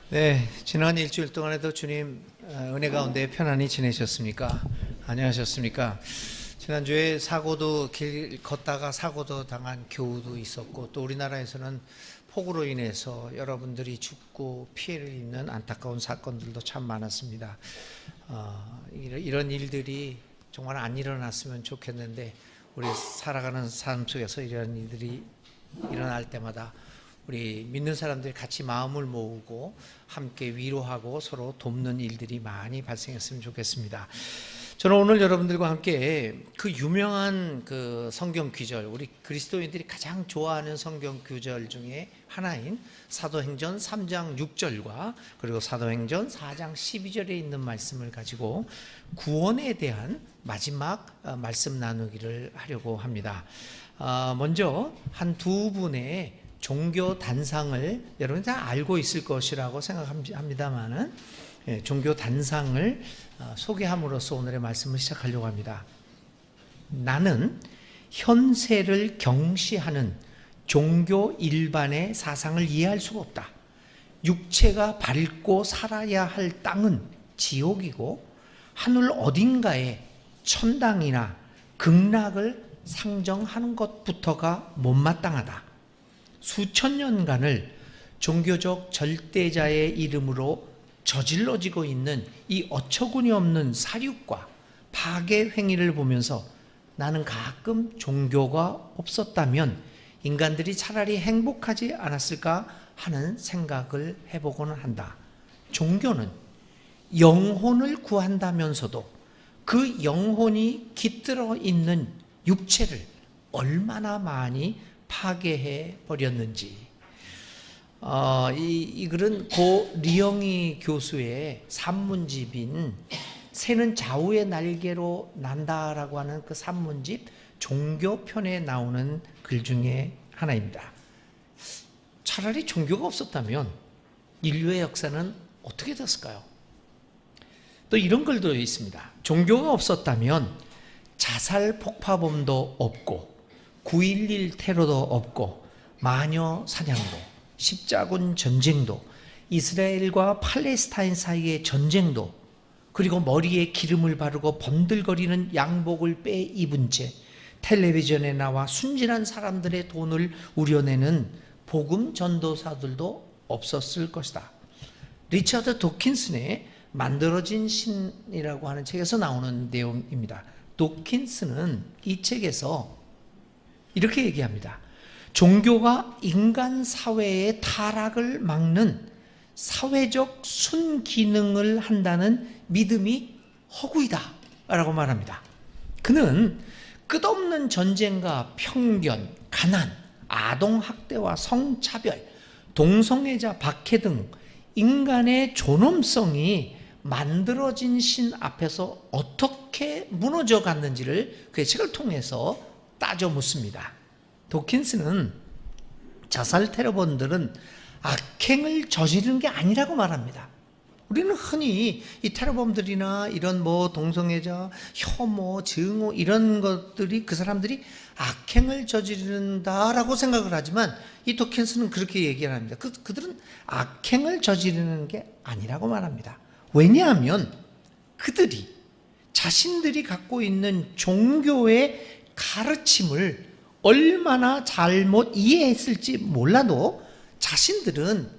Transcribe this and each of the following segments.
네, 지난 일주일 동안에도 주님 은혜 가운데 편안히 지내셨습니까? 안녕하셨습니까? 지난주에 사고도 길 걷다가 사고도 당한 교우도 있었고, 또 우리나라에서는 폭우로 인해서 여러분들이 죽고 피해를 입는 안타까운 사건들도 참 많았습니다. 이런 일들이 정말 안 일어났으면 좋겠는데, 우리 살아가는 삶 속에서 이런 일들이 일어날 때마다 우리 믿는 사람들이 같이 마음을 모으고 함께 위로하고 서로 돕는 일들이 많이 발생했으면 좋겠습니다. 저는 오늘 여러분들과 함께 그 유명한 그 성경 구절, 우리 그리스도인들이 가장 좋아하는 성경 구절 중에 하나인 사도행전 3장 6절과 그리고 사도행전 4장 12절에 있는 말씀을 가지고 구원에 대한 마지막 말씀 나누기를 하려고 합니다. 먼저 한 두 분의 종교 단상을 여러분 다 알고 있을 것이라고 생각합니다만은, 종교 단상을 소개함으로써 오늘의 말씀을 시작하려고 합니다. 나는 현세를 경시하는 종교 일반의 사상을 이해할 수가 없다. 육체가 밟고 살아야 할 땅은 지옥이고 하늘 어딘가에 천당이나 극락을 상정하는 것부터가 못마땅하다. 수천 년간을 종교적 절대자의 이름으로 저질러지고 있는 이 어처구니 없는 사륙과 파괴 행위를 보면서 나는 가끔 종교가 없었다면 인간들이 차라리 행복하지 않았을까 하는 생각을 해보고는 한다. 종교는 영혼을 구한다면서도 그 영혼이 깃들어 있는 육체를 얼마나 많이 파괴해 버렸는지. 이 글은 고 리영희 교수의 산문집인 새는 좌우의 날개로 난다라고 하는 그 산문집 종교편에 나오는 글 중에 하나입니다. 차라리 종교가 없었다면 인류의 역사는 어떻게 됐을까요? 또 이런 글도 있습니다. 종교가 없었다면 자살 폭파범도 없고 9.11 테러도 없고 마녀 사냥도, 십자군 전쟁도, 이스라엘과 팔레스타인 사이의 전쟁도, 그리고 머리에 기름을 바르고 번들거리는 양복을 빼입은 채 텔레비전에 나와 순진한 사람들의 돈을 우려내는 복음 전도사들도 없었을 것이다. 리처드 도킨슨의 만들어진 신이라고 하는 책에서 나오는 내용입니다. 도킨슨은 이 책에서 이렇게 얘기합니다. 종교가 인간 사회의 타락을 막는 사회적 순기능을 한다는 믿음이 허구이다 라고 말합니다. 그는 끝없는 전쟁과 편견, 가난, 아동학대와 성차별, 동성애자 박해 등 인간의 존엄성이 만들어진 신 앞에서 어떻게 무너져 갔는지를 그의 책을 통해서 따져 묻습니다. 도킨스는 자살 테러범들은 악행을 저지르는 게 아니라고 말합니다. 우리는 흔히 이 테러범들이나 이런 동성애자, 혐오, 증오 이런 것들이 그 사람들이 악행을 저지른다라고 생각을 하지만 이 도킨스는 그렇게 얘기를 합니다. 그들은 악행을 저지르는 게 아니라고 말합니다. 왜냐하면 그들이 자신들이 갖고 있는 종교의 가르침을 얼마나 잘못 이해했을지 몰라도 자신들은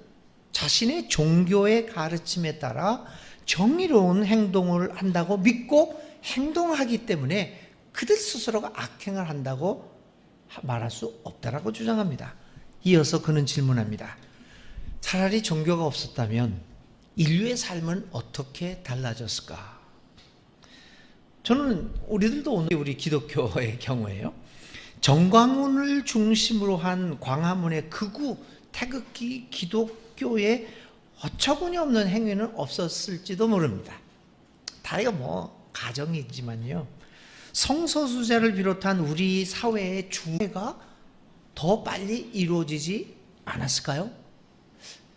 자신의 종교의 가르침에 따라 정의로운 행동을 한다고 믿고 행동하기 때문에 그들 스스로가 악행을 한다고 말할 수 없다라고 주장합니다. 이어서 그는 질문합니다. 차라리 종교가 없었다면 인류의 삶은 어떻게 달라졌을까? 저는 우리들도 오늘 우리 기독교의 경우에요. 정광훈을 중심으로 한 광화문의 극우 태극기 기독교의 어처구니 없는 행위는 없었을지도 모릅니다. 다이가 가정이지만요. 성소수자를 비롯한 우리 사회의 주회가 더 빨리 이루어지지 않았을까요?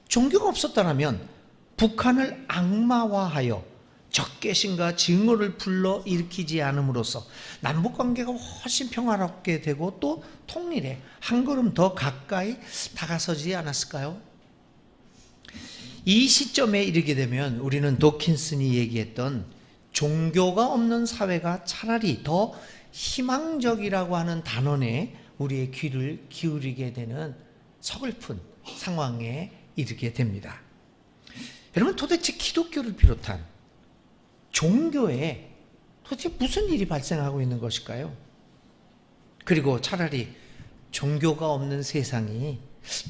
종교가 없었다면 북한을 악마화하여 적개심과 증오를 불러일으키지 않음으로써 남북관계가 훨씬 평화롭게 되고 또 통일에 한 걸음 더 가까이 다가서지 않았을까요? 이 시점에 이르게 되면 우리는 도킨슨이 얘기했던 종교가 없는 사회가 차라리 더 희망적이라고 하는 단언에 우리의 귀를 기울이게 되는 서글픈 상황에 이르게 됩니다. 여러분, 도대체 기독교를 비롯한 종교에 도대체 무슨 일이 발생하고 있는 것일까요? 그리고 차라리 종교가 없는 세상이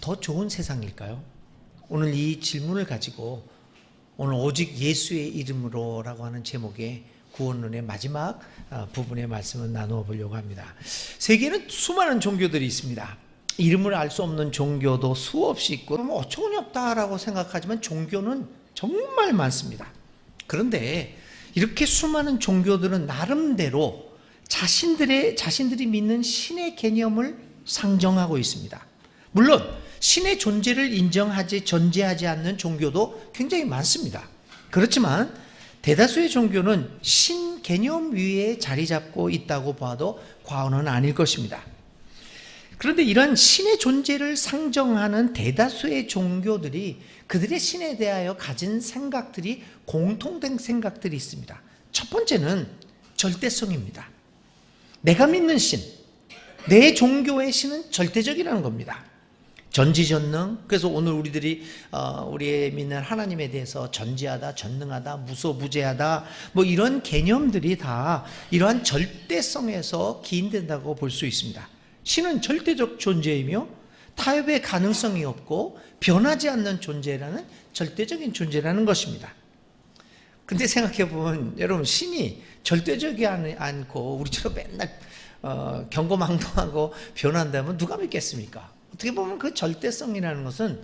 더 좋은 세상일까요? 오늘 이 질문을 가지고 오늘 오직 예수의 이름으로라고 하는 제목의 구원론의 마지막 부분의 말씀을 나누어 보려고 합니다. 세계에는 수많은 종교들이 있습니다. 이름을 알 수 없는 종교도 수없이 있고 어처구니 없다라고 생각하지만 종교는 정말 많습니다. 그런데 이렇게 수많은 종교들은 나름대로 자신들이 믿는 신의 개념을 상정하고 있습니다. 물론 신의 존재를 전제하지 않는 종교도 굉장히 많습니다. 그렇지만 대다수의 종교는 신 개념 위에 자리 잡고 있다고 봐도 과언은 아닐 것입니다. 그런데 이런 신의 존재를 상정하는 대다수의 종교들이 그들의 신에 대하여 가진 생각들이 공통된 생각들이 있습니다. 첫 번째는 절대성입니다. 내가 믿는 신, 내 종교의 신은 절대적이라는 겁니다. 전지전능. 그래서 오늘 우리들이 우리의 믿는 하나님에 대해서 전지하다, 전능하다, 무소부재하다, 뭐 이런 개념들이 다 이러한 절대성에서 기인된다고 볼 수 있습니다. 신은 절대적 존재이며 타협의 가능성이 없고 변하지 않는 존재라는 절대적인 존재라는 것입니다. 근데 생각해 보면 여러분, 신이 절대적이 않고 우리처럼 맨날 경거망동하고 변한다면 누가 믿겠습니까? 어떻게 보면 그 절대성이라는 것은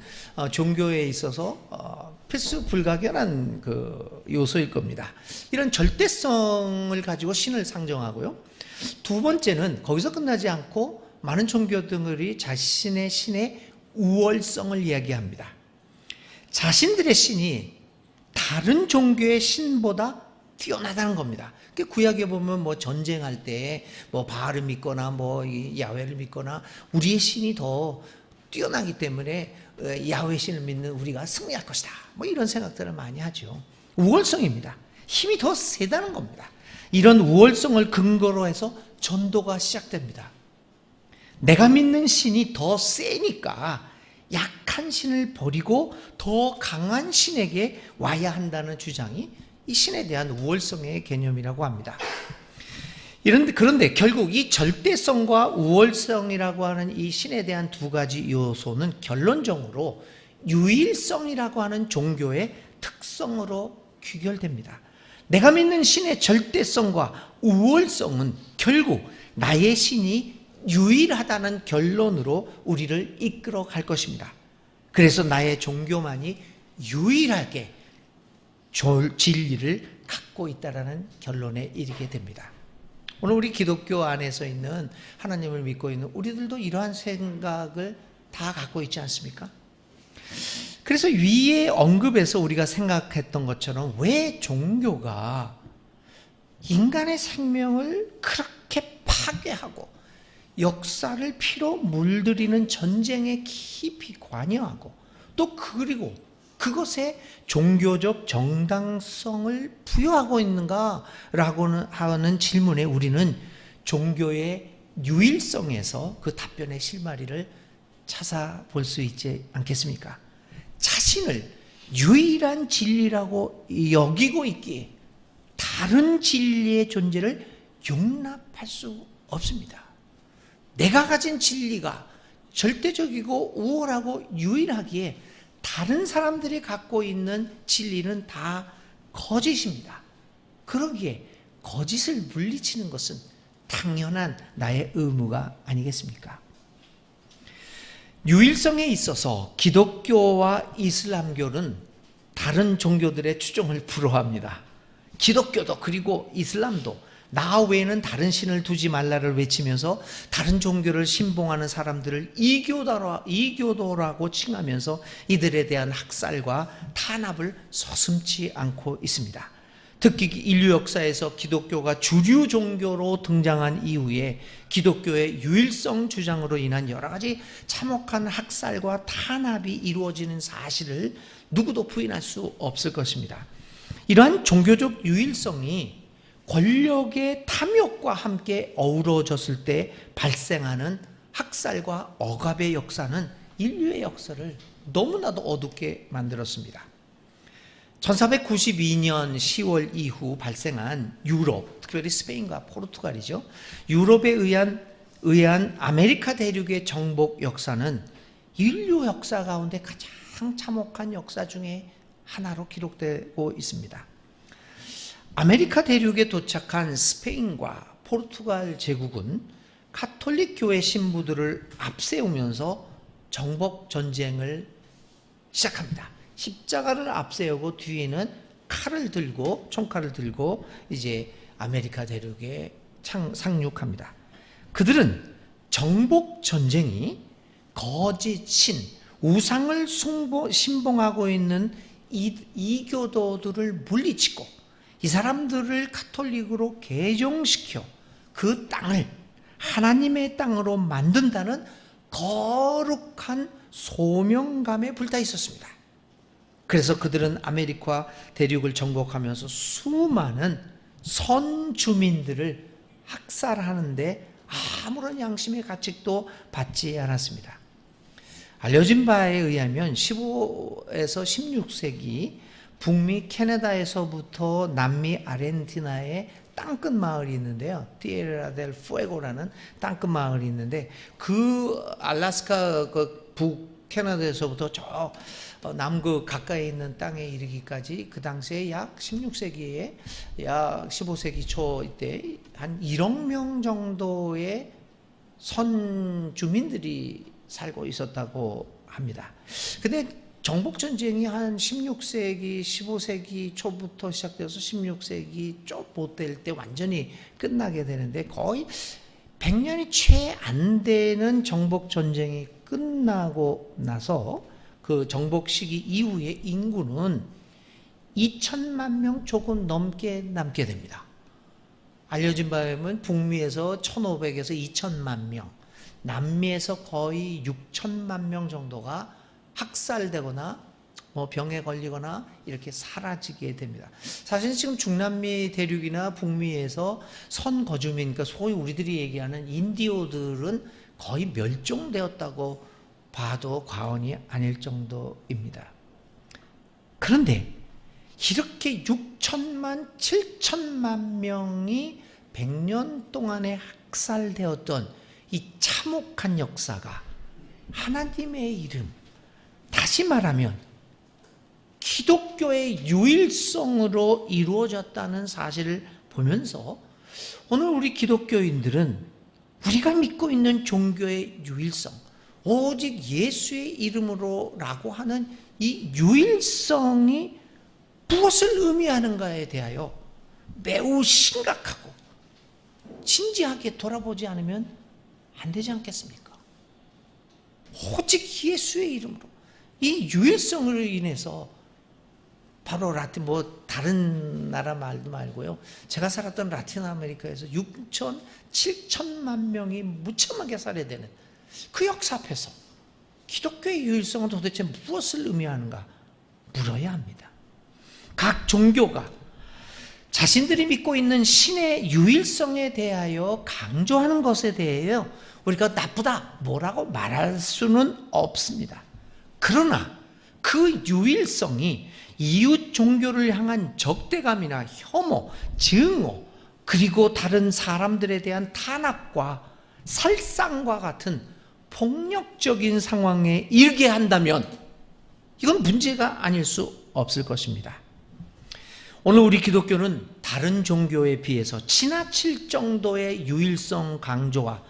종교에 있어서 필수 불가결한 그 요소일 겁니다. 이런 절대성을 가지고 신을 상정하고요. 두 번째는 거기서 끝나지 않고 많은 종교들이 자신의 신의 우월성을 이야기합니다. 자신들의 신이 다른 종교의 신보다 뛰어나다는 겁니다. 구약에 보면 뭐 전쟁할 때 뭐 바알을 믿거나 뭐 야훼를 믿거나 우리의 신이 더 뛰어나기 때문에 야훼 신을 믿는 우리가 승리할 것이다. 뭐 이런 생각들을 많이 하죠. 우월성입니다. 힘이 더 세다는 겁니다. 이런 우월성을 근거로 해서 전도가 시작됩니다. 내가 믿는 신이 더 세니까 약한 신을 버리고 더 강한 신에게 와야 한다는 주장이 이 신에 대한 우월성의 개념이라고 합니다. 그런데 결국 이 절대성과 우월성이라고 하는 이 신에 대한 두 가지 요소는 결론적으로 유일성이라고 하는 종교의 특성으로 귀결됩니다. 내가 믿는 신의 절대성과 우월성은 결국 나의 신이 유일하다는 결론으로 우리를 이끌어 갈 것입니다. 그래서 나의 종교만이 유일하게 진리를 갖고 있다라는 결론에 이르게 됩니다. 오늘 우리 기독교 안에서 있는 하나님을 믿고 있는 우리들도 이러한 생각을 다 갖고 있지 않습니까? 그래서 위의 언급에서 우리가 생각했던 것처럼 왜 종교가 인간의 생명을 그렇게 파괴하고 역사를 피로 물들이는 전쟁에 깊이 관여하고 또 그리고 그것에 종교적 정당성을 부여하고 있는가라고 하는 질문에 우리는 종교의 유일성에서 그 답변의 실마리를 찾아볼 수 있지 않겠습니까? 자신을 유일한 진리라고 여기고 있기에 다른 진리의 존재를 용납할 수 없습니다. 내가 가진 진리가 절대적이고 우월하고 유일하기에 다른 사람들이 갖고 있는 진리는 다 거짓입니다. 그러기에 거짓을 물리치는 것은 당연한 나의 의무가 아니겠습니까? 유일성에 있어서 기독교와 이슬람교는 다른 종교들의 추종을 불허합니다. 기독교도 그리고 이슬람도 나 외에는 다른 신을 두지 말라를 외치면서 다른 종교를 신봉하는 사람들을 이교도라고 칭하면서 이들에 대한 학살과 탄압을 서슴지 않고 있습니다. 특히 인류 역사에서 기독교가 주류 종교로 등장한 이후에 기독교의 유일성 주장으로 인한 여러 가지 참혹한 학살과 탄압이 이루어지는 사실을 누구도 부인할 수 없을 것입니다. 이러한 종교적 유일성이 권력의 탐욕과 함께 어우러졌을 때 발생하는 학살과 억압의 역사는 인류의 역사를 너무나도 어둡게 만들었습니다. 1492년 10월 이후 발생한 유럽, 특별히 스페인과 포르투갈이죠. 유럽에 의한 아메리카 대륙의 정복 역사는 인류 역사 가운데 가장 참혹한 역사 중에 하나로 기록되고 있습니다. 아메리카 대륙에 도착한 스페인과 포르투갈 제국은 가톨릭 교회 신부들을 앞세우면서 정복 전쟁을 시작합니다. 십자가를 앞세우고 뒤에는 총칼을 들고 이제 아메리카 대륙에 상륙합니다. 그들은 정복 전쟁이 거짓 신, 우상을 신봉하고 있는 이교도들을 물리치고 이 사람들을 가톨릭으로 개종시켜 그 땅을 하나님의 땅으로 만든다는 거룩한 소명감에 불타 있었습니다. 그래서 그들은 아메리카 대륙을 정복하면서 수많은 선주민들을 학살하는데 아무런 양심의 가책도 받지 않았습니다. 알려진 바에 의하면 15에서 16세기 북미 캐나다에서부터 남미 아르헨티나의 땅끝 마을이 있는데요. 티에라 델 푸에고라는 땅끝 마을이 있는데 그 알래스카 그 북 캐나다에서부터 저 남극 가까이 있는 땅에 이르기까지 그 당시에 약 16세기에 약 15세기 초 이때 한 1억 명 정도의 선주민들이 살고 있었다고 합니다. 근데 정복전쟁이 한 16세기, 15세기 초부터 시작되어서 16세기 좀 못 될 때 완전히 끝나게 되는데 거의 100년이 채 안 되는 정복전쟁이 끝나고 나서 그 정복 시기 이후의 인구는 2천만 명 조금 넘게 남게 됩니다. 알려진 바에 의하면 북미에서 1,500에서 2천만 명, 남미에서 거의 6천만 명 정도가 학살되거나 병에 걸리거나 이렇게 사라지게 됩니다. 사실 지금 중남미 대륙이나 북미에서 선거주민, 그러니까 소위 우리들이 얘기하는 인디오들은 거의 멸종되었다고 봐도 과언이 아닐 정도입니다. 그런데 이렇게 6천만, 7천만 명이 100년 동안에 학살되었던 이 참혹한 역사가 하나님의 이름, 다시 말하면 기독교의 유일성으로 이루어졌다는 사실을 보면서 오늘 우리 기독교인들은 우리가 믿고 있는 종교의 유일성, 오직 예수의 이름으로라고 하는 이 유일성이 무엇을 의미하는가에 대하여 매우 심각하고 진지하게 돌아보지 않으면 안 되지 않겠습니까? 오직 예수의 이름으로 이 유일성으로 인해서 바로 다른 나라 말도 말고요. 제가 살았던 라틴 아메리카에서 6천, 7천만 명이 무참하게 살해되는 그 역사 앞에서 기독교의 유일성은 도대체 무엇을 의미하는가 물어야 합니다. 각 종교가 자신들이 믿고 있는 신의 유일성에 대하여 강조하는 것에 대하여 우리가 나쁘다 뭐라고 말할 수는 없습니다. 그러나 그 유일성이 이웃 종교를 향한 적대감이나 혐오, 증오, 그리고 다른 사람들에 대한 탄압과 살상과 같은 폭력적인 상황에 이르게 한다면 이건 문제가 아닐 수 없을 것입니다. 오늘 우리 기독교는 다른 종교에 비해서 지나칠 정도의 유일성 강조와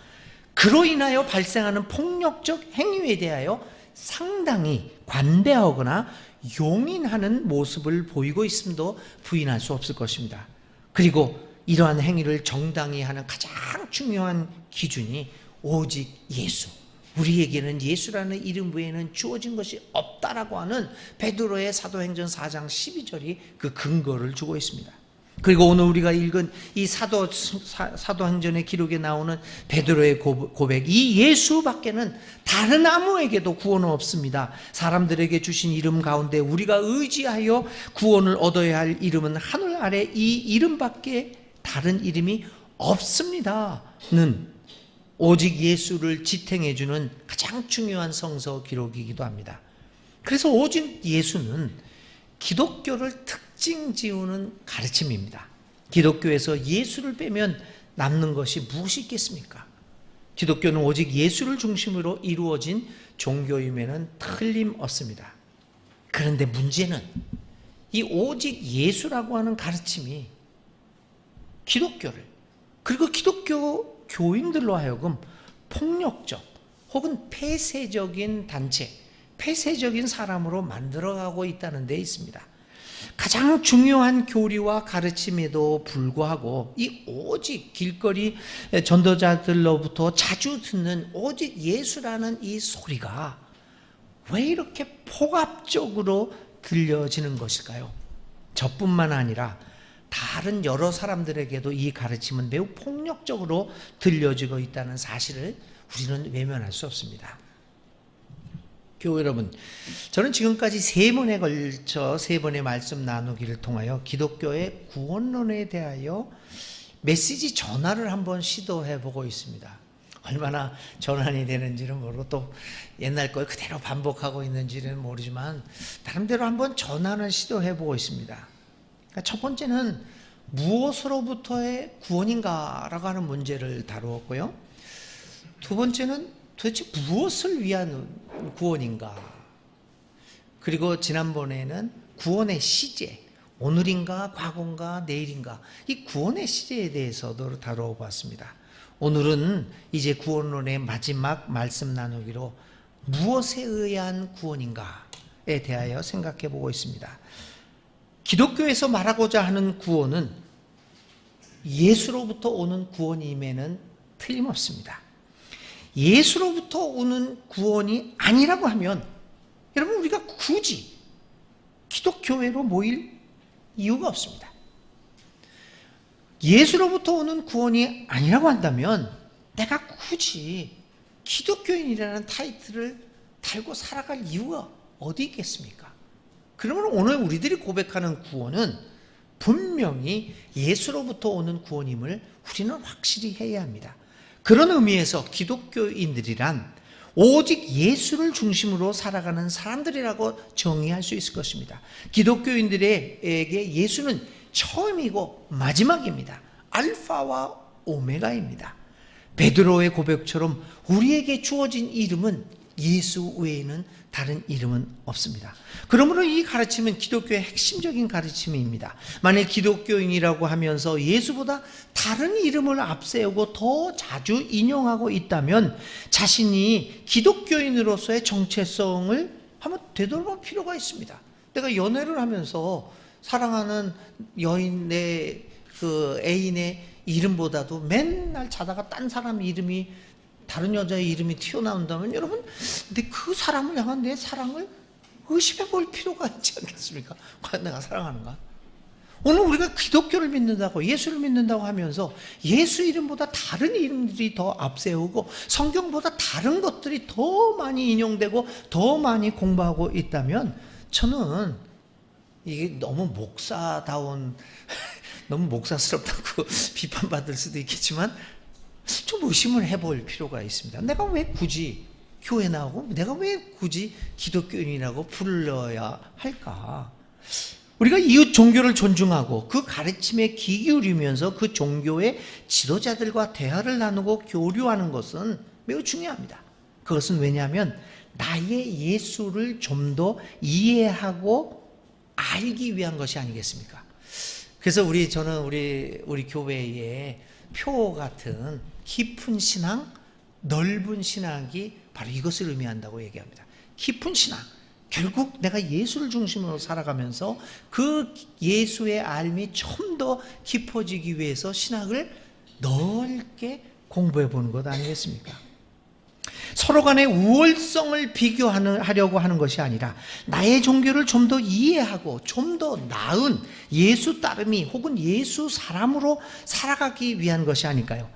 그로 인하여 발생하는 폭력적 행위에 대하여 상당히 관대하거나 용인하는 모습을 보이고 있음도 부인할 수 없을 것입니다. 그리고 이러한 행위를 정당히 하는 가장 중요한 기준이 오직 예수, 우리에게는 예수라는 이름 외에는 주어진 것이 없다라고 하는 베드로의 사도행전 4장 12절이 그 근거를 주고 있습니다. 그리고 오늘 우리가 읽은 이 사도행전의 기록에 나오는 베드로의 고백, 이 예수밖에는 다른 아무에게도 구원은 없습니다. 사람들에게 주신 이름 가운데 우리가 의지하여 구원을 얻어야 할 이름은 하늘 아래 이 이름밖에 다른 이름이 없습니다는 오직 예수를 지탱해주는 가장 중요한 성서 기록이기도 합니다. 그래서 오직 예수는 기독교를 특징 지우는 가르침입니다. 기독교에서 예수를 빼면 남는 것이 무엇이 있겠습니까? 기독교는 오직 예수를 중심으로 이루어진 종교임에는 틀림없습니다. 그런데 문제는 이 오직 예수라고 하는 가르침이 기독교를, 그리고 기독교 교인들로 하여금 폭력적 혹은 폐쇄적인 단체, 폐쇄적인 사람으로 만들어가고 있다는 데 있습니다. 가장 중요한 교리와 가르침에도 불구하고 이 오직 길거리 전도자들로부터 자주 듣는 오직 예수라는 이 소리가 왜 이렇게 폭압적으로 들려지는 것일까요? 저뿐만 아니라 다른 여러 사람들에게도 이 가르침은 매우 폭력적으로 들려지고 있다는 사실을 우리는 외면할 수 없습니다. 교회 여러분, 저는 지금까지 3번에 걸쳐 3번의 말씀 나누기를 통하여 기독교의 구원론에 대하여 메시지 전환을 한번 시도해 보고 있습니다. 얼마나 전환이 되는지는 모르고 또 옛날 걸 그대로 반복하고 있는지는 모르지만 나름대로 한번 전환을 시도해 보고 있습니다. 그러니까 첫 번째는 무엇으로부터의 구원인가라고 하는 문제를 다루었고요. 두 번째는 도대체 무엇을 위한 구원인가? 그리고 지난번에는 구원의 시제, 오늘인가 과거인가 내일인가, 이 구원의 시제에 대해서도 다뤄봤습니다. 오늘은 이제 구원론의 마지막 말씀 나누기로 무엇에 의한 구원인가에 대하여 생각해 보고 있습니다. 기독교에서 말하고자 하는 구원은 예수로부터 오는 구원임에는 틀림없습니다. 예수로부터 오는 구원이 아니라고 하면 여러분 우리가 굳이 기독교회로 모일 이유가 없습니다. 예수로부터 오는 구원이 아니라고 한다면 내가 굳이 기독교인이라는 타이틀을 달고 살아갈 이유가 어디 있겠습니까? 그러면 오늘 우리들이 고백하는 구원은 분명히 예수로부터 오는 구원임을 우리는 확실히 해야 합니다. 그런 의미에서 기독교인들이란 오직 예수를 중심으로 살아가는 사람들이라고 정의할 수 있을 것입니다. 기독교인들에게 예수는 처음이고 마지막입니다. 알파와 오메가입니다. 베드로의 고백처럼 우리에게 주어진 이름은 예수 외에는 다른 이름은 없습니다. 그러므로 이 가르침은 기독교의 핵심적인 가르침입니다. 만약 기독교인이라고 하면서 예수보다 다른 이름을 앞세우고 더 자주 인용하고 있다면 자신이 기독교인으로서의 정체성을 한번 되돌아볼 필요가 있습니다. 내가 연애를 하면서 사랑하는 여인의 그 애인의 이름보다도 맨날 자다가 딴 사람 이름이, 다른 여자의 이름이 튀어나온다면 여러분, 근데 그 사람을 향한 내 사랑을 의심해 볼 필요가 있지 않겠습니까? 과연 내가 사랑하는가? 오늘 우리가 기독교를 믿는다고, 예수를 믿는다고 하면서 예수 이름보다 다른 이름들이 더 앞세우고 성경보다 다른 것들이 더 많이 인용되고 더 많이 공부하고 있다면 저는 이게 너무 목사다운 너무 목사스럽다고 비판받을 수도 있겠지만 좀 의심을 해볼 필요가 있습니다. 내가 왜 굳이 교회 나오고 내가 왜 굳이 기독교인이라고 불러야 할까? 우리가 이웃 종교를 존중하고 그 가르침에 귀 기울이면서 그 종교의 지도자들과 대화를 나누고 교류하는 것은 매우 중요합니다. 그것은 왜냐하면 나의 예수를 좀 더 이해하고 알기 위한 것이 아니겠습니까? 그래서 저는 우리 교회의 표 같은 깊은 신앙, 넓은 신앙이 바로 이것을 의미한다고 얘기합니다. 깊은 신앙, 결국 내가 예수를 중심으로 살아가면서 그 예수의 알미 좀 더 깊어지기 위해서 신학을 넓게 공부해 보는 것 아니겠습니까? 서로 간의 우월성을 비교하려고 하는 것이 아니라 나의 종교를 좀 더 이해하고 좀 더 나은 예수 따름이 혹은 예수 사람으로 살아가기 위한 것이 아닐까요?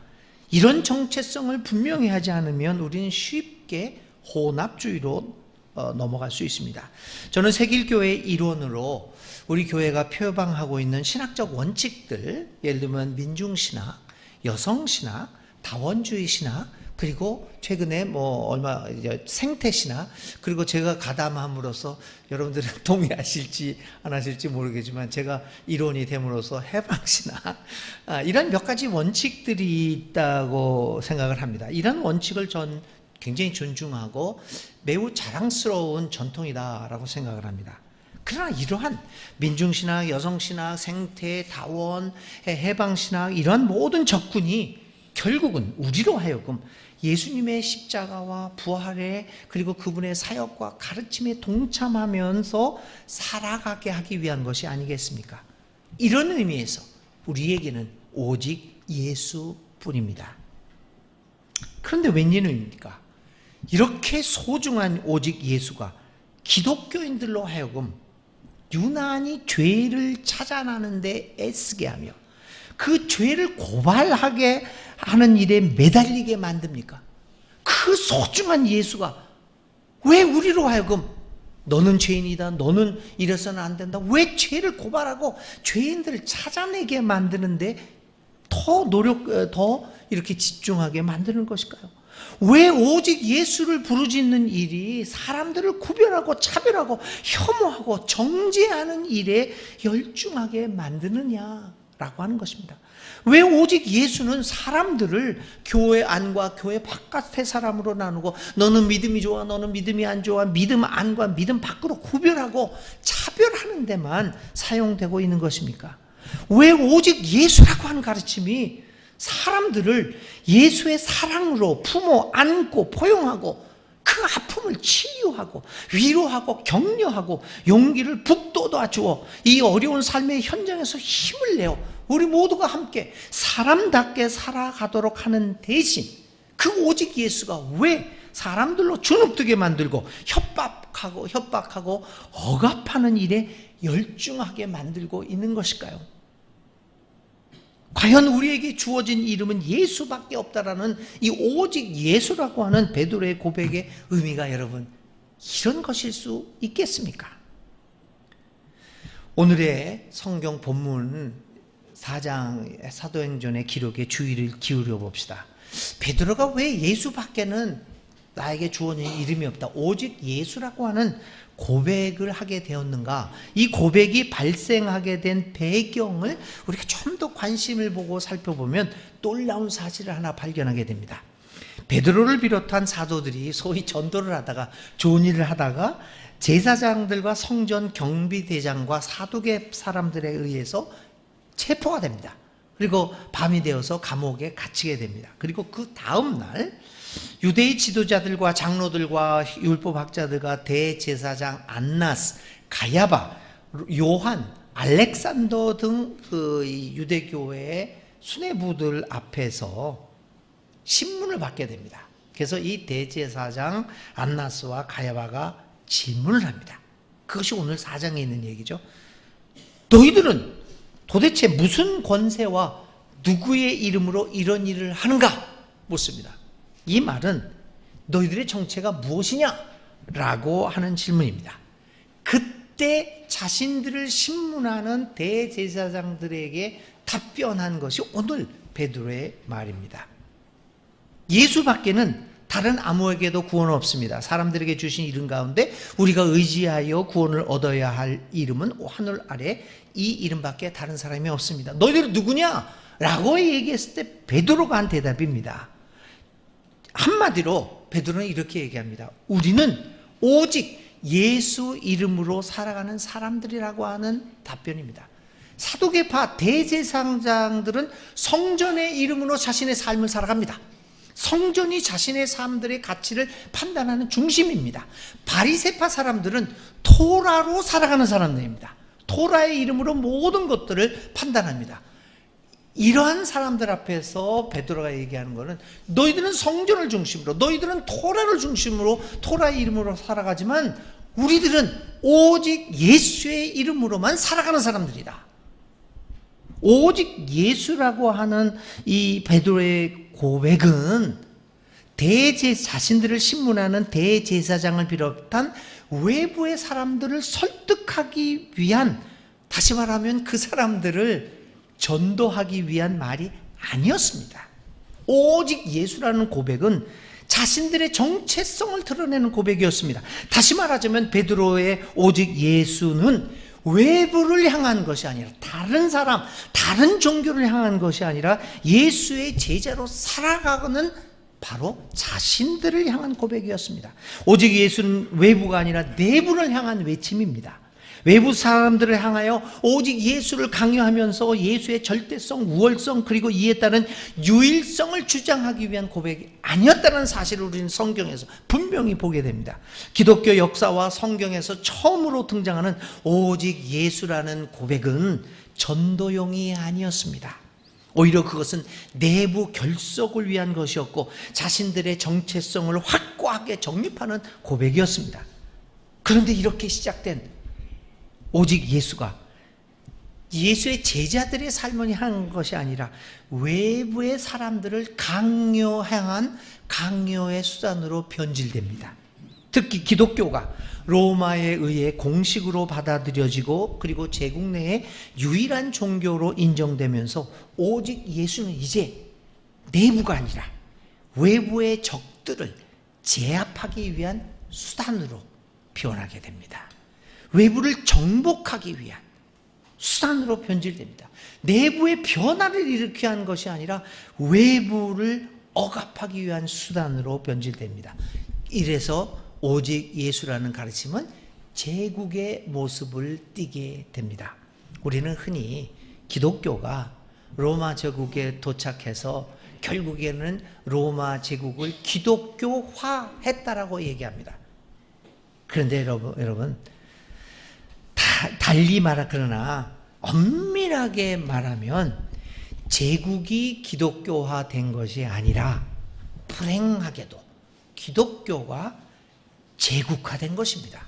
이런 정체성을 분명히 하지 않으면 우리는 쉽게 혼합주의로 넘어갈 수 있습니다. 저는 세길교회의 일원으로 우리 교회가 표방하고 있는 신학적 원칙들, 예를 들면 민중신학, 여성신학, 다원주의 신학, 그리고 최근에 생태신학, 그리고 제가 가담함으로써 여러분들은 동의하실지 안 하실지 모르겠지만 제가 일원이 됨으로써 해방신학, 이런 몇 가지 원칙들이 있다고 생각을 합니다. 이런 원칙을 전 굉장히 존중하고 매우 자랑스러운 전통이다라고 생각을 합니다. 그러나 이러한 민중신학, 여성신학, 생태, 다원, 해방신학, 이러한 모든 접근이 결국은 우리로 하여금 예수님의 십자가와 부활에, 그리고 그분의 사역과 가르침에 동참하면서 살아가게 하기 위한 것이 아니겠습니까? 이런 의미에서 우리에게는 오직 예수뿐입니다. 그런데 웬일입니까? 이렇게 소중한 오직 예수가 기독교인들로 하여금 유난히 죄를 찾아나는데 애쓰게 하며 그 죄를 고발하게 하는 일에 매달리게 만듭니까? 그 소중한 예수가 왜 우리로 하여금 너는 죄인이다, 너는 이래서는 안 된다, 왜 죄를 고발하고 죄인들을 찾아내게 만드는데 더 이렇게 집중하게 만드는 것일까요? 왜 오직 예수를 부르짖는 일이 사람들을 구별하고 차별하고 혐오하고 정죄하는 일에 열중하게 만드느냐라고 하는 것입니다. 왜 오직 예수는 사람들을 교회 안과 교회 바깥의 사람으로 나누고 너는 믿음이 좋아, 너는 믿음이 안 좋아, 믿음 안과 믿음 밖으로 구별하고 차별하는 데만 사용되고 있는 것입니까? 왜 오직 예수라고 하는 가르침이 사람들을 예수의 사랑으로 품어 안고 포용하고 그 아픔을 치유하고 위로하고 격려하고 용기를 북돋아 주어 이 어려운 삶의 현장에서 힘을 내어 우리 모두가 함께 사람답게 살아가도록 하는 대신 그 오직 예수가 왜 사람들로 주눅들게 만들고 협박하고 억압하는 일에 열중하게 만들고 있는 것일까요? 과연 우리에게 주어진 이름은 예수밖에 없다라는 이 오직 예수라고 하는 베드로의 고백의 의미가 여러분 이런 것일 수 있겠습니까? 오늘의 성경 본문 4장 사도행전의 기록에 주의를 기울여 봅시다. 베드로가 왜 예수밖에는 나에게 주어진 이름이 없다, 오직 예수라고 하는 고백을 하게 되었는가? 이 고백이 발생하게 된 배경을 우리가 좀 더 관심을 보고 살펴보면 놀라운 사실을 하나 발견하게 됩니다. 베드로를 비롯한 사도들이 소위 전도를 하다가 좋은 일을 하다가 제사장들과 성전 경비대장과 사두개 사람들에 의해서 체포가 됩니다. 그리고 밤이 되어서 감옥에 갇히게 됩니다. 그리고 그 다음 날 유대의 지도자들과 장로들과 율법학자들과 대제사장 안나스, 가야바, 요한, 알렉산더 등 그 유대교회의 수뇌부들 앞에서 신문을 받게 됩니다. 그래서 이 대제사장 안나스와 가야바가 질문을 합니다. 그것이 오늘 4장에 있는 얘기죠. 너희들은 도대체 무슨 권세와 누구의 이름으로 이런 일을 하는가? 묻습니다. 이 말은 너희들의 정체가 무엇이냐? 라고 하는 질문입니다. 그때 자신들을 신문하는 대제사장들에게 답변한 것이 오늘 베드로의 말입니다. 예수밖에는 다른 아무에게도 구원은 없습니다. 사람들에게 주신 이름 가운데 우리가 의지하여 구원을 얻어야 할 이름은 하늘 아래 이 이름밖에 다른 사람이 없습니다. 너희들은 누구냐? 라고 얘기했을 때 베드로가 한 대답입니다. 한마디로 베드로는 이렇게 얘기합니다. 우리는 오직 예수 이름으로 살아가는 사람들이라고 하는 답변입니다. 사두개파 대제사장들은 성전의 이름으로 자신의 삶을 살아갑니다. 성전이 자신의 사람들의 가치를 판단하는 중심입니다. 바리새파 사람들은 토라로 살아가는 사람들입니다. 토라의 이름으로 모든 것들을 판단합니다. 이러한 사람들 앞에서 베드로가 얘기하는 것은 너희들은 성전을 중심으로, 너희들은 토라를 중심으로 토라의 이름으로 살아가지만 우리들은 오직 예수의 이름으로만 살아가는 사람들이다. 오직 예수라고 하는 이 베드로의 고백은 자신들을 신문하는 대제사장을 비롯한 외부의 사람들을 설득하기 위한, 다시 말하면 그 사람들을 전도하기 위한 말이 아니었습니다. 오직 예수라는 고백은 자신들의 정체성을 드러내는 고백이었습니다. 다시 말하자면 베드로의 오직 예수는 외부를 향한 것이 아니라, 다른 사람, 다른 종교를 향한 것이 아니라 예수의 제자로 살아가는 바로 자신들을 향한 고백이었습니다. 오직 예수는 외부가 아니라 내부를 향한 외침입니다. 외부 사람들을 향하여 오직 예수를 강요하면서 예수의 절대성, 우월성, 그리고 이에 따른 유일성을 주장하기 위한 고백이 아니었다는 사실을 우리는 성경에서 분명히 보게 됩니다. 기독교 역사와 성경에서 처음으로 등장하는 오직 예수라는 고백은 전도용이 아니었습니다. 오히려 그것은 내부 결속을 위한 것이었고 자신들의 정체성을 확고하게 정립하는 고백이었습니다. 그런데 이렇게 시작된 오직 예수가 예수의 제자들의 삶을 향한 것이 아니라 외부의 사람들을 향한 강요의 수단으로 변질됩니다. 특히 기독교가 로마에 의해 공식으로 받아들여지고 그리고 제국 내의 유일한 종교로 인정되면서 오직 예수는 이제 내부가 아니라 외부의 적들을 제압하기 위한 수단으로 변하게 됩니다. 외부를 정복하기 위한 수단으로 변질됩니다. 내부의 변화를 일으키게 한 것이 아니라 외부를 억압하기 위한 수단으로 변질됩니다. 이래서 오직 예수라는 가르침은 제국의 모습을 띠게 됩니다. 우리는 흔히 기독교가 로마 제국에 도착해서 결국에는 로마 제국을 기독교화했다라고 얘기합니다. 그런데 여러분 달리 그러나 엄밀하게 말하면 제국이 기독교화된 것이 아니라 불행하게도 기독교가 제국화된 것입니다.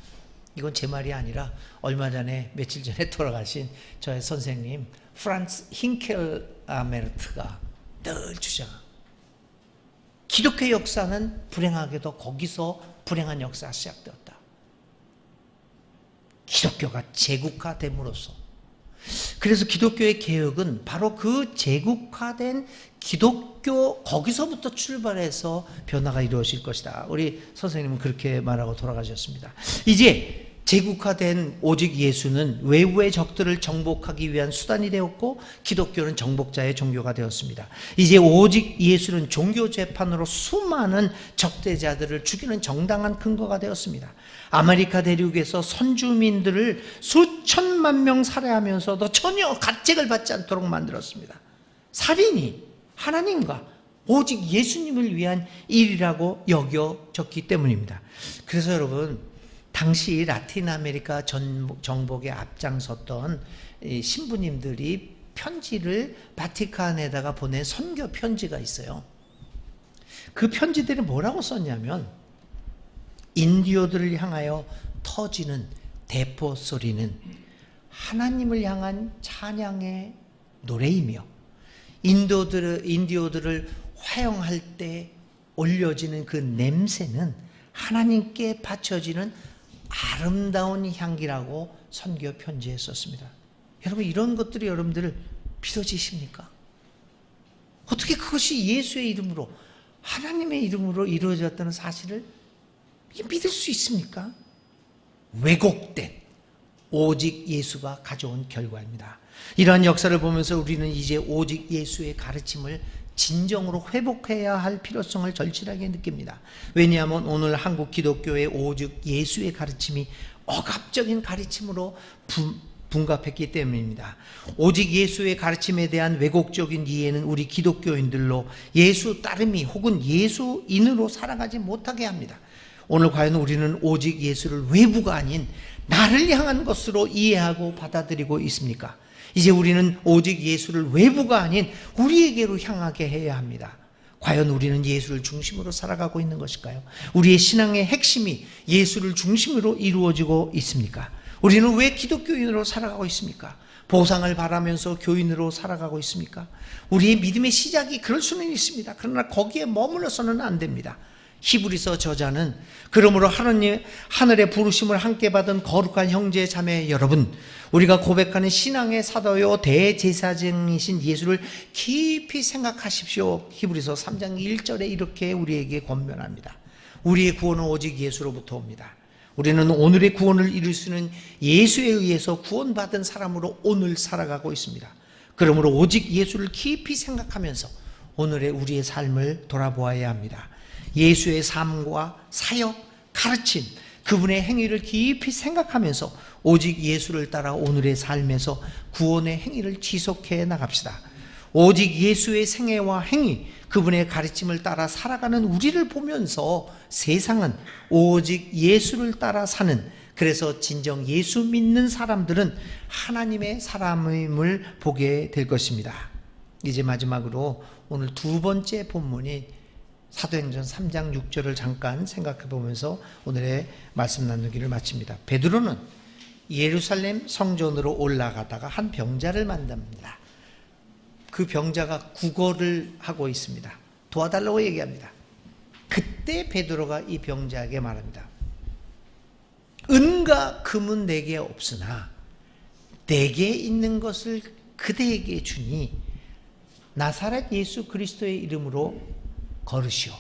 이건 제 말이 아니라 얼마 전에 며칠 전에 돌아가신 저의 선생님 프란츠 힌켈메르트가 늘 주장합니다. 기독교 역사는 불행하게도 거기서 불행한 역사가 시작되었다. 기독교가 제국화됨으로써, 그래서 기독교의 개혁은 바로 그 제국화된 기독교 거기서부터 출발해서 변화가 이루어질 것이다. 우리 선생님은 그렇게 말하고 돌아가셨습니다. 이제 제국화된 오직 예수는 외부의 적들을 정복하기 위한 수단이 되었고 기독교는 정복자의 종교가 되었습니다. 이제 오직 예수는 종교 재판으로 수많은 적대자들을 죽이는 정당한 근거가 되었습니다. 아메리카 대륙에서 선주민들을 수천만 명 살해하면서도 전혀 가책을 받지 않도록 만들었습니다. 살인이 하나님과 오직 예수님을 위한 일이라고 여겨졌기 때문입니다. 그래서 여러분, 당시 라틴 아메리카 정복에 앞장섰던 신부님들이 편지를 바티칸에다가 보낸 선교 편지가 있어요. 그 편지들이 뭐라고 썼냐면, 인디오들을 향하여 터지는 대포 소리는 하나님을 향한 찬양의 노래이며 인디오들을 화형할 때 올려지는 그 냄새는 하나님께 바쳐지는 아름다운 향기라고 선교 편지에 썼습니다. 여러분, 이런 것들이 여러분들 믿어지십니까? 어떻게 그것이 예수의 이름으로, 하나님의 이름으로 이루어졌다는 사실을 믿을 수 있습니까? 왜곡된 오직 예수가 가져온 결과입니다. 이러한 역사를 보면서 우리는 이제 오직 예수의 가르침을 진정으로 회복해야 할 필요성을 절실하게 느낍니다. 왜냐하면 오늘 한국 기독교의 오직 예수의 가르침이 억압적인 가르침으로 분갑했기 때문입니다. 오직 예수의 가르침에 대한 왜곡적인 이해는 우리 기독교인들로 예수 따름이 혹은 예수인으로 살아가지 못하게 합니다. 오늘 과연 우리는 오직 예수를 외부가 아닌 나를 향한 것으로 이해하고 받아들이고 있습니까? 이제 우리는 오직 예수를 외부가 아닌 우리에게로 향하게 해야 합니다. 과연 우리는 예수를 중심으로 살아가고 있는 것일까요? 우리의 신앙의 핵심이 예수를 중심으로 이루어지고 있습니까? 우리는 왜 기독교인으로 살아가고 있습니까? 보상을 바라면서 교인으로 살아가고 있습니까? 우리의 믿음의 시작이 그럴 수는 있습니다. 그러나 거기에 머물러서는 안 됩니다. 히브리서 저자는 그러므로 하늘의 부르심을 함께 받은 거룩한 형제 자매 여러분, 우리가 고백하는 신앙의 사도요 대제사장이신 예수를 깊이 생각하십시오. 히브리서 3장 1절에 이렇게 우리에게 권면합니다. 우리의 구원은 오직 예수로부터 옵니다. 우리는 오늘의 구원을 이룰 수 있는 예수에 의해서 구원받은 사람으로 오늘 살아가고 있습니다. 그러므로 오직 예수를 깊이 생각하면서 오늘의 우리의 삶을 돌아보아야 합니다. 예수의 삶과 사역, 가르침, 그분의 행위를 깊이 생각하면서 오직 예수를 따라 오늘의 삶에서 구원의 행위를 지속해 나갑시다. 오직 예수의 생애와 행위, 그분의 가르침을 따라 살아가는 우리를 보면서 세상은 오직 예수를 따라 사는, 그래서 진정 예수 믿는 사람들은 하나님의 사람임을 보게 될 것입니다. 이제 마지막으로 오늘 두 번째 본문인 사도행전 3장 6절을 잠깐 생각해 보면서 오늘의 말씀 나누기를 마칩니다. 베드로는 예루살렘 성전으로 올라가다가 한 병자를 만납니다. 그 병자가 구걸을 하고 있습니다. 도와달라고 얘기합니다. 그때 베드로가 이 병자에게 말합니다. 은과 금은 내게 없으나 내게 있는 것을 그대에게 주니 나사렛 예수 그리스도의 이름으로 걸으시오.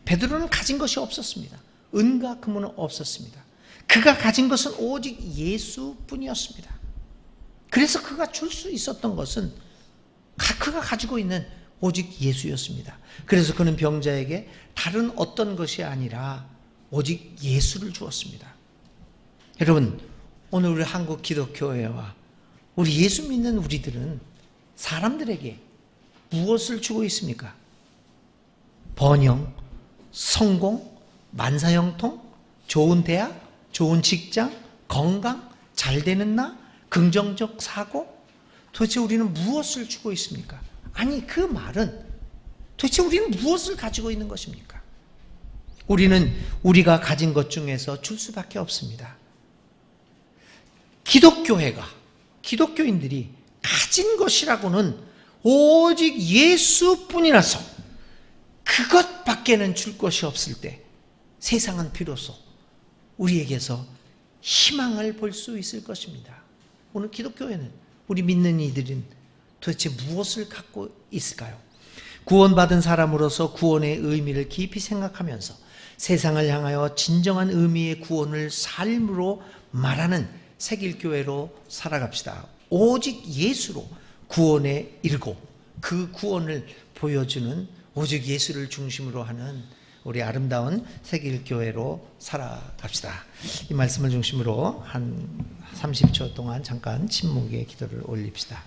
베드로는 가진 것이 없었습니다. 은과 금은 없었습니다. 그가 가진 것은 오직 예수뿐이었습니다. 그래서 그가 줄 수 있었던 것은 그가 가지고 있는 오직 예수였습니다. 그래서 그는 병자에게 다른 어떤 것이 아니라 오직 예수를 주었습니다. 여러분, 오늘 우리 한국 기독교회와 우리 예수 믿는 우리들은 사람들에게 무엇을 주고 있습니까? 번영, 성공, 만사형통, 좋은 대학, 좋은 직장, 건강, 잘 되는 나, 긍정적 사고? 도대체 우리는 무엇을 주고 있습니까? 아니, 그 말은 도대체 우리는 무엇을 가지고 있는 것입니까? 우리는 우리가 가진 것 중에서 줄 수밖에 없습니다. 기독교인들이 가진 것이라고는 오직 예수뿐이라서 그것밖에는 줄 것이 없을 때 세상은 비로소 우리에게서 희망을 볼 수 있을 것입니다. 오늘 기독교회는, 우리 믿는 이들은 도대체 무엇을 갖고 있을까요? 구원받은 사람으로서 구원의 의미를 깊이 생각하면서 세상을 향하여 진정한 의미의 구원을 삶으로 말하는 새길교회로 살아갑시다. 오직 예수로 구원에 이르고 그 구원을 보여주는 오직 예수를 중심으로 하는 우리 아름다운 새길교회로 살아갑시다. 이 말씀을 중심으로 한 30초 동안 잠깐 침묵의 기도를 올립시다.